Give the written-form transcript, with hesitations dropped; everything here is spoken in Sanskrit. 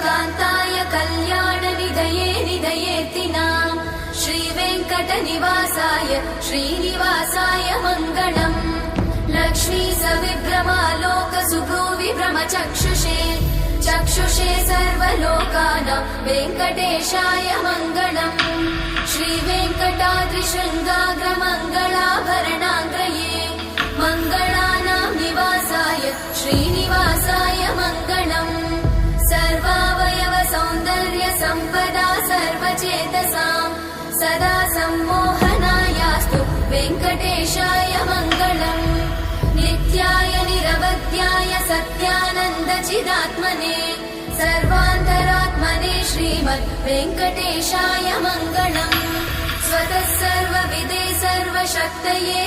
कान्ताय कल्याणनिधये निधयेतिनाम् श्रीवेङ्कटनिवासाय श्रीनिवासाय मङ्गलम् लक्ष्मी सविभ्रमालोकसुभ्रूविभ्रमचक्षुषे चक्षुषे सर्वलोकानां वेङ्कटेशाय मङ्गलम् श्रीवेङ्कटाद्रिशृङ्गाग्रमङ्गलाभरणाङ्गये मङ्गलानां निवासाय श्रीनिवासाय मङ्गलम् सर्वावयव सौन्दर्य सम्पदा सर्वचेतसां सदा सम्मोहनायास्तु वेङ्कटेशाय मङ्गलम् नित्याय निरवध्याय सत्यानन्दचिदात्मने सर्वान्तरात्मने श्रीमद् वेङ्कटेशाय मङ्गलम् स्वतः सर्वविदे सर्वशक्तये